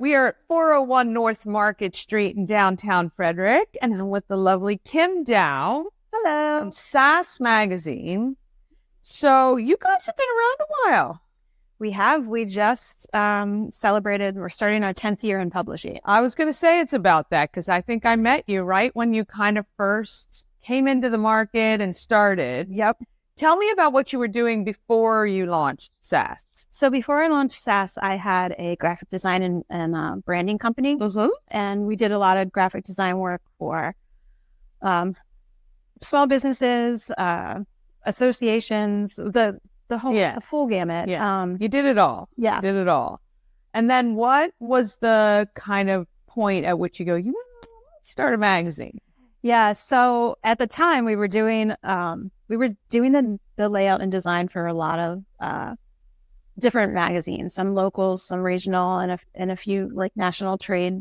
We are at 401 North Market Street in downtown Frederick, and I'm with the lovely Kim Dow. Hello. From Sass Magazine. So you guys have been around a while. We have. We just celebrated. We're starting our 10th year in publishing. I was going to say it's about that because I think I met you right when you kind of first came into the market and started. Yep. Tell me about what you were doing before you launched Sass. So before I launched Sass, I had a graphic design and branding company. Mm-hmm. And we did a lot of graphic design work for small businesses, associations, the full gamut. Yeah. You did it all. Yeah. You did it all. And then what was the kind of point at which you go, you know, let's start a magazine? Yeah. So at the time we were doing the layout and design for a lot of different magazines, some locals, some regional, and a few like national trade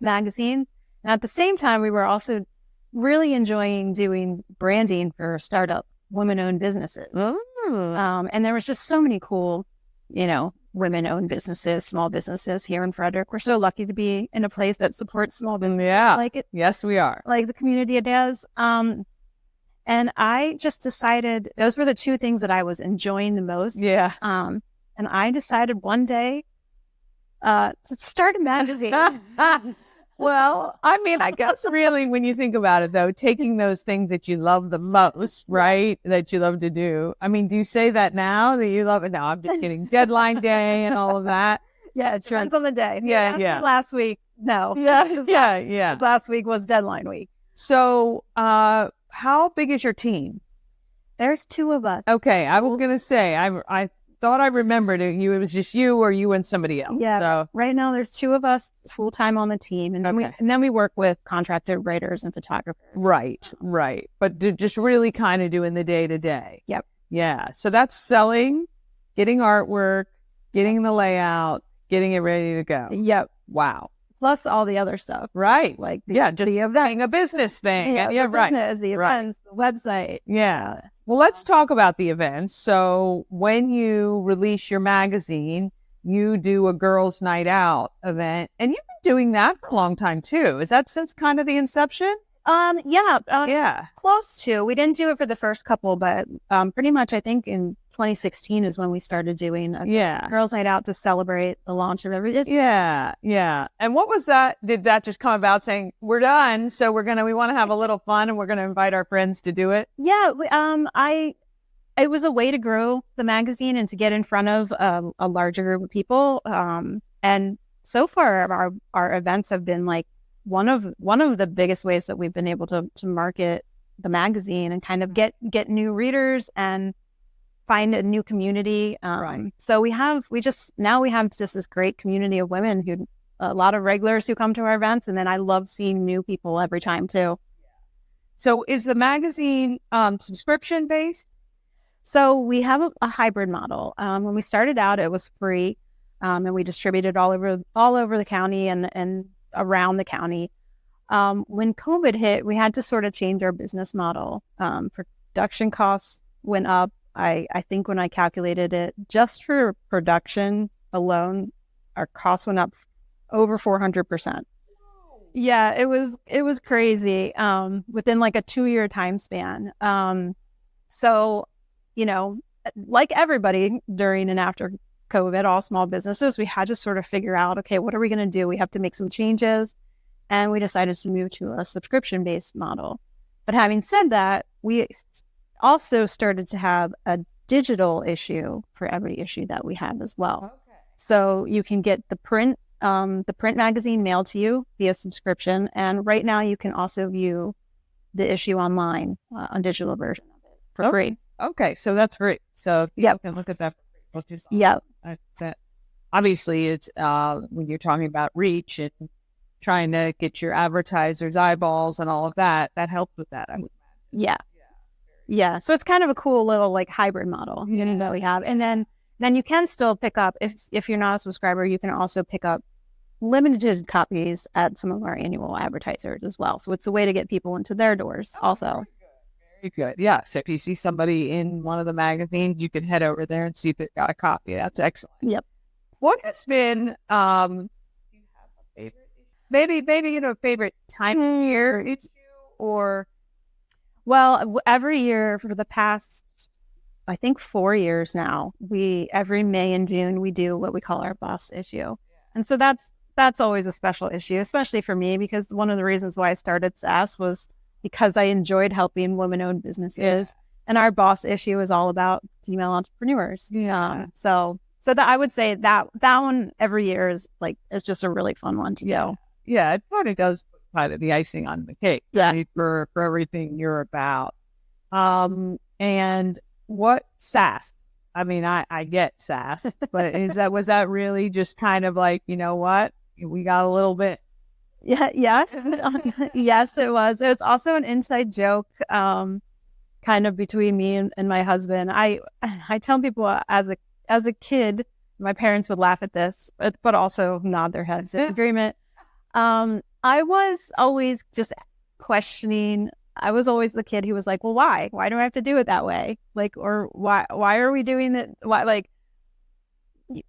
magazines. And at the same time, we were also really enjoying doing branding for startup women-owned businesses. And there was just so many cool, women-owned businesses, small businesses here in Frederick. We're so lucky to be in a place that supports small businesses. Yeah. Yes, we are. Like the community does. And I just decided those were the two things that I was enjoying the most. Yeah. And I decided one day to start a magazine. Well, I mean, I guess really when you think about it, though, taking those things that you love the most, right, that you love to do. I mean, do you say that now that you love it? No, I'm just kidding. Deadline day and all of that. Yeah, it depends on the day. Yeah. Last week, no. Yeah. Last week was deadline week. So how big is your team? There's two of us. Okay, I was going to say, I thought I remembered it. It was just you or you and somebody else. Yeah. So. Right now, there's two of us full time on the team, and then we work with contracted writers and photographers. Right. But just really kind of doing the day to day. Yep. Yeah. So that's selling, getting artwork, getting the layout, getting it ready to go. Yep. Wow. Plus all the other stuff. Right. Like just being a business thing. Yeah, right. Business, the events, the website. Yeah. Well, let's talk about the events. So when you release your magazine, you do a girls' night out event, and you've been doing that for a long time too. Is that since kind of the inception? Yeah. Close to. We didn't do it for the first couple, but pretty much I think in 2016 is when we started doing a girls' night out to celebrate the launch of everything. Yeah. And what was that? Did that just come about saying we're done, so we want to have a little fun and we're going to invite our friends to do it? Yeah. It was a way to grow the magazine and to get in front of a larger group of people. And so far our events have been like one of the biggest ways that we've been able to market the magazine and kind of get new readers and find a new community. Right. So we have just this great community of women a lot of regulars who come to our events. And then I love seeing new people every time too. So is the magazine subscription based? So we have a hybrid model. When we started out, it was free, and we distributed all over the county and around the county. When COVID hit, we had to sort of change our business model. Production costs went up. I think when I calculated it, just for production alone, our costs went up over 400%. Yeah, it was crazy. Within like a 2-year time span. So, like everybody during and after COVID, all small businesses, we had to sort of figure out, okay, what are we going to do? We have to make some changes. And we decided to move to a subscription-based model. But having said that, we also started to have a digital issue for every issue that we have as well. Okay. So you can get the print magazine mailed to you via subscription. And right now you can also view the issue online on digital version of it for free. Okay, so that's free. So you can look at that for free. Yep. That obviously it's when you're talking about reach and trying to get your advertisers' eyeballs and all of that, that helps with that. I would imagine. Yeah. So it's kind of a cool little like hybrid model that we have. And then you can still pick up if you're not a subscriber, you can also pick up limited copies at some of our annual advertisers as well. So it's a way to get people into their doors also. Very good. Yeah. So if you see somebody in one of the magazines, you can head over there and see if they've got a copy. That's excellent. Yep. What has been, do you Maybe favorite time of year issue or Well, every year for the past, I think 4 years now, every May and June we do what we call our boss issue, and so that's always a special issue, especially for me because one of the reasons why I started Sass was because I enjoyed helping women-owned businesses, and our boss issue is all about female entrepreneurs. Yeah. So that I would say that one every year is just a really fun one to go. Yeah, it probably does put kind of the icing on the cake. Yeah. Right, for everything you're about. And what Sass? I mean, I get Sass, but was that really just kind of like, you know what? We got a little bit. Yeah, yes. Yes, it was. It was also an inside joke, kind of between me and my husband. I tell people as a kid, my parents would laugh at this, but also nod their heads in agreement. I was always just questioning. I was always the kid who was like, well, why? Why do I have to do it that way? Like, or why are we doing it? Why, like,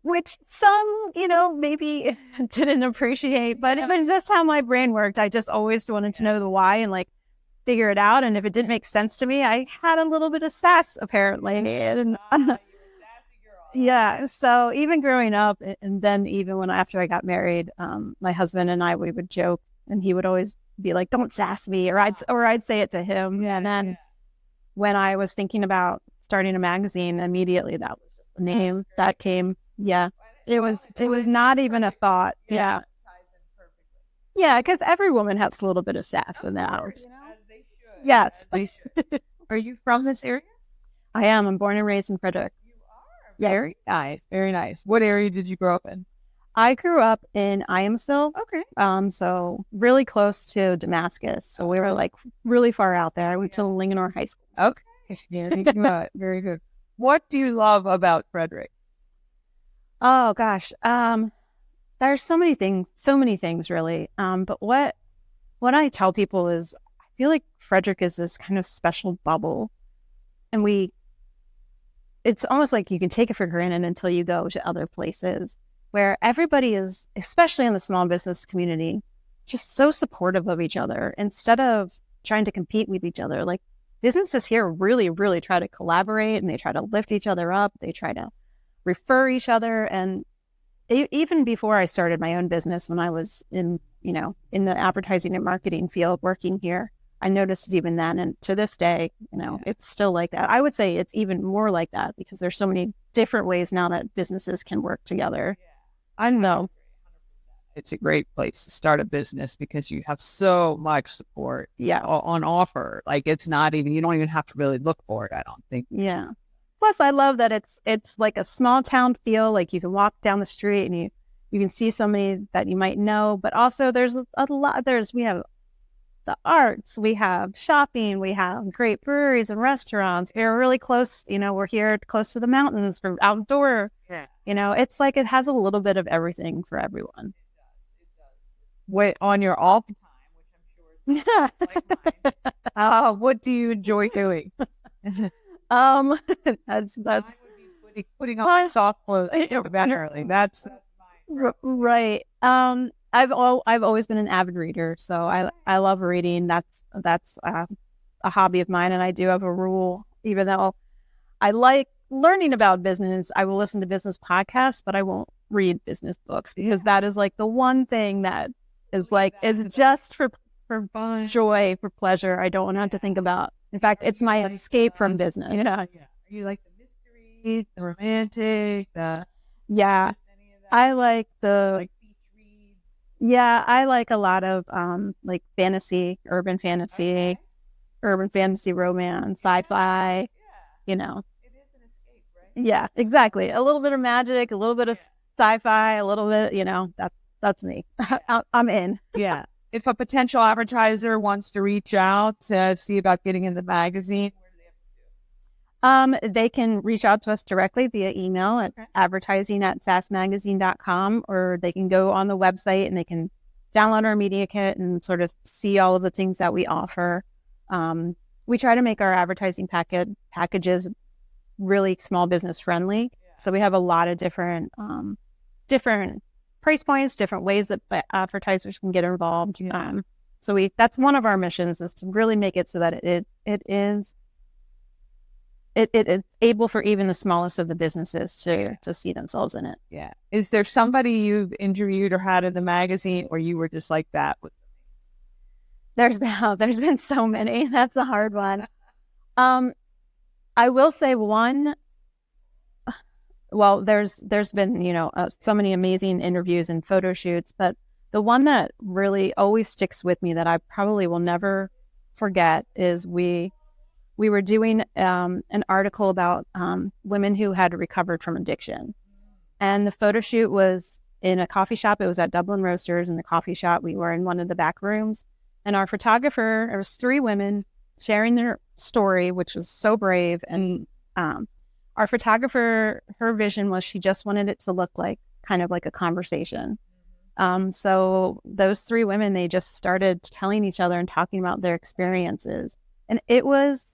which some, maybe didn't appreciate, but it was just how my brain worked. I just always wanted to know the why and like figure it out. And if it didn't make sense to me, I had a little bit of sass apparently. And yeah. So even growing up, and then even after I got married, my husband and we would joke, and he would always be like, "Don't sass me," or I'd say it to him. And then when I was thinking about starting a magazine, immediately that was the name that came. Yeah, it was not even a thought. Yeah, yeah, because every woman has a little bit of sass in that. Yes. Are you from this area? I am. I'm born and raised in Frederick. Very nice. Very nice. What area did you grow up in? I grew up in Iamsville. Okay. So really close to Damascus. So we were like really far out there. I went to Linganore High School. Okay. Yeah, very good. What do you love about Frederick? Oh gosh. There's so many things really. But what I tell people is I feel like Frederick is this kind of special bubble, and it's almost like you can take it for granted until you go to other places where everybody is, especially in the small business community, just so supportive of each other instead of trying to compete with each other. Like businesses here really, really try to collaborate, and they try to lift each other up. They try to refer each other. And even before I started my own business, when I was in the advertising and marketing field working here, I noticed it even then. And to this day, it's still like that. I would say it's even more like that because there's so many different ways now that businesses can work together. I don't know. It's a great place to start a business because you have so much support on offer. Like it's not even, you don't even have to really look for it, I don't think. Yeah. Plus I love that it's like a small town feel. Like you can walk down the street and you can see somebody that you might know, but also there's a lot, we have the arts, we have shopping, we have great breweries and restaurants. We're really close, we're here close to the mountains for outdoor. Yeah. It's like it has a little bit of everything for everyone. It does. Wait, on your off time, which I'm sure is like mine, what do you enjoy doing? That's would be putting on my soft clothes early. That's right. I've always been an avid reader, so I love reading. That's a hobby of mine, and I do have a rule. Even though I like learning about business, I will listen to business podcasts, but I won't read business books because that is like the one thing that is just for joy, for pleasure. I don't want to have to think about. In fact, it's my escape from business. Yeah. You like the mystery, the romantic, yeah. I like the beach reads. Yeah, I like a lot of like fantasy, urban fantasy romance, sci-fi. Yeah. It is an escape, right? Yeah, exactly. A little bit of magic, a little bit of sci-fi, a little bit, that's me. I'm in. Yeah. If a potential advertiser wants to reach out to see about getting in the magazine, where do they have to do? They can reach out to us directly via email at advertising@sassmagazine.com, or they can go on the website and they can download our media kit and sort of see all of the things that we offer. We try to make our advertising packages really small business friendly. Yeah. So we have a lot of different price points, different ways that advertisers can get involved. So that's one of our missions, is to really make it so that it is able for even the smallest of the businesses to see themselves in it. Yeah. Is there somebody you've interviewed or had in the magazine, or you were just like that? There's been so many. That's a hard one. I will say one. Well, there's been so many amazing interviews and photo shoots, but the one that really always sticks with me that I probably will never forget is we were doing an article about women who had recovered from addiction. And the photo shoot was in a coffee shop. It was at Dublin Roasters in the coffee shop. We were in one of the back rooms. And our photographer, there was 3 women sharing their story, which was so brave. And our photographer, her vision was she just wanted it to look like kind of like a conversation. So those 3 women, they just started telling each other and talking about their experiences. And it was,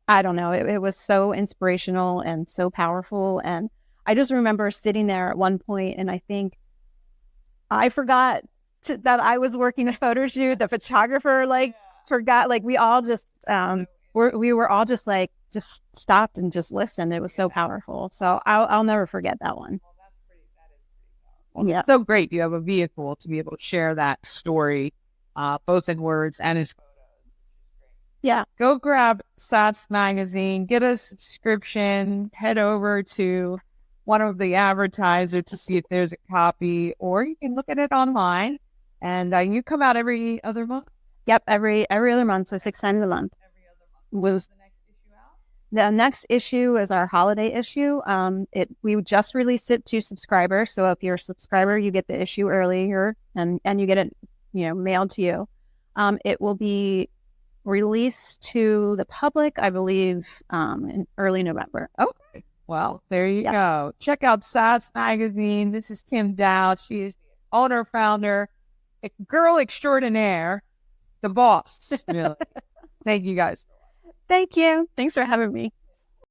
I don't know, it was so inspirational and so powerful. And I just remember sitting there at one point, and I think I forgot that I was working a photo shoot. The photographer forgot. We all just we were all just just stopped and just listened. It was so powerful. So I'll never forget that one. Yeah, so great. You have a vehicle to be able to share that story, both in words and in photos. Yeah. Go grab Sass Magazine, get a subscription, head over to one of the advertisers to see if there's a copy, or you can look at it online. And you come out every other month? Yep, every other month, so 6 times a month. Every other month. Was the next issue out? The next issue is our holiday issue. We just released it to subscribers, so if you're a subscriber, you get the issue earlier, and you get it mailed to you. It will be released to the public, I believe, in early November. Okay. Well, there you go. Check out Sass Magazine. This is Kim Dow. She is the owner, founder, girl extraordinaire, the boss. Really. Thank you guys. Thank you. Thanks for having me.